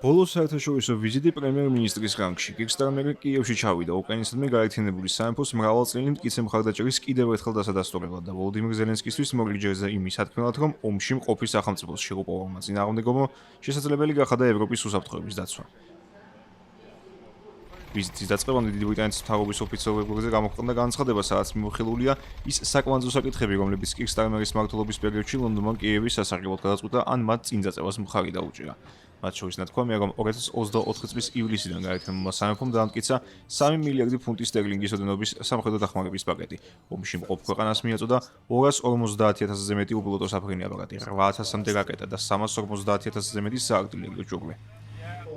ბოლოს საერთაშორისო ვიზიტი პრემიერ-მინისტრის რანგში. კირსტარმერი კიევში ჩავიდა უკრაინისადმი გაერთიანებული სამეფოს მრავალწლიანი მტკიცე მხარდაჭერის კიდევ ერთხელ დასადასტურებლად და ვოლოდიმირ ზელენსკისთვის მორიგჯერზე იმის ათქმელად, რომ ომში მყოფი სახელმწიფოს შეუპოვარმა წინააღმდეგობა შესაძლებელი გახადა ევროპის უსაფრთხოების დაცვა. ვიზიტის დაწყებამდე დიდი ბრიტანეთის მთავრობის ოფიციალურ ვებგვერდზე გამოქვეყნდა განცხადება, სადაც მიმოხილულია ის საკმაო საკითხები, რომლებიც კირსტარმერის მმართველობის პერიოდში ლონდონმა კიევის სასარგებლოდ გადაწყვიტა ან მათ წინწაწევას მხარი დაუჭირა. მათ შორის ნათქვამია, რომ 2024 წლის ივლისიდან გაერთიანებულმა სამეფომ დაამტკიცა 3 მილიარდი ფუნტი სტერლინგის ოდენობის სამხედრო დახმარების პაკეტი. ომში მყოფ ქვეყანას მიაწოდა 250,000-ზე მეტი უპილოტო საფრენი აპარატი, 8,000-მდე რაკეტა და 350,000-ზე მეტი საარტილერიო ჭურვი.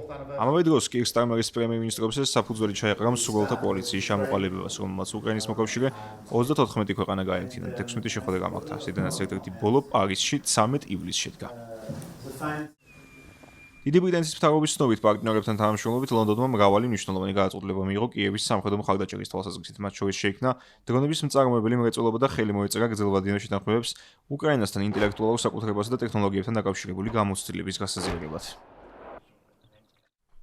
ამავე დროს კირსტარმერის პრემიერ-მინისტრობისას საფუძველი ჩაეყრა მსურველთა კოალიციის ჩამოყალიბებას, რომელმაც უკრაინის მოკავშირე 34 ქვეყანა გაერთიანა, 16 შეხვედრა გამართა, სადაც ერთ-ერთი ბოლო პარიზში 13 ივლისს შედგა. დიდი ბრიტანეთის მთავრობის ცნობით პარტნიორებთან თანამშრომლობით ლონდონმა მრავალი მნიშვნელოვანი გადაწყვეტილება მიიღო კიევის სამხედრო მხარდაჭერის თვალსაზრისით. მათ შორის შეიქმნა დრონების მწარმოებელი მრეწველობა და ხელი მოეწერა გრძელვადიან შეთანხმებებს უკრაინასთან ინტელექტუალურ საკუთრებასა და ტექნოლოგიებთან დაკავშირებული გამოცდილების გასაზრდელად.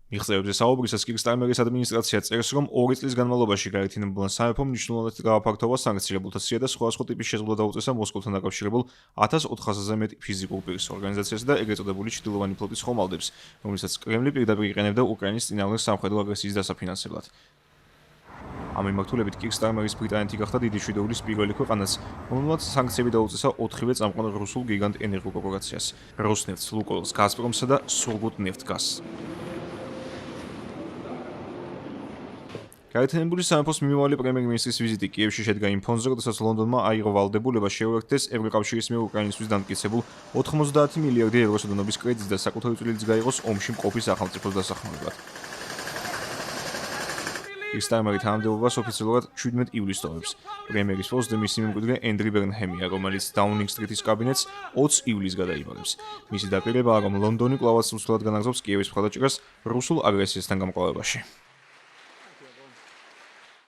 მიღწევებზე საუბრისას კირსტარმერის ადმინისტრაცია წერს, რომ 2 წლის განმავლობაში გაერთიანებულმა სამეფომ მნიშვნელოვნად გააფართოვა სანქციებულთა სია და სხვა ტიპის შეზღუდვა დაუწესა მოსკოვთან დაკავშირებულ 1400-ზე მეტ ფიზიკურ პირს ორგანიზაციასა და ეგრეთ წოდებული ჩრდილოვანი ფლოტის ხომალდებს, რომელსაც კრემლი პირდაპირ იყენებდა უკრაინის წინააღმდეგ სამხედრო აგრესიის დასაფინანსებლად. ამ მიმართულებით კირსტარმერის ბრიტანეთი გახდა დიდი შვიდობის პირველი ქვეყანაც, რომელმაც სანქციები დაუწესა 4-ვე წამყვან რუსულ გიგანტ ენერგოკორპორაციას: როსნეფტს, ლუკოილს, გაზპრომსა და სურგუტნეფტგაზს. გაერთიანებული სამეფოს მიმავალი პრემიერ-მინისტრის ვიზიტი კიევში შედგა იმ ფონზე, როდესაც ლონდონმა აიღო ვალდებულება შეუერთდეს ევროკავშირის მიერ უკრაინისთვის დამტკიცებულ 90 მილიარდი ევროს ოდენობის კრედიტს და საკუთარი წვლილიც გაიღოს ომში მყოფი სახელმწიფოს დასახმარებლად. კირსტარმერი თანამდებობას ოფიციალურად 17 ივლისს ტოვებს. პრემიერის პოსტზე მისი მემკვიდრე ენდრი ბერნჰემია, რომელიც დაუნინგ-სტრიტის კაბინეტს 20 ივლისს გადაიბარებს. მისი დაპირებაა, რომ ლონდონი კვლავაც სრულად განაგზობს კიევის მხარდაჭერას რუსულ აგრესიასთან გამკლავებაში.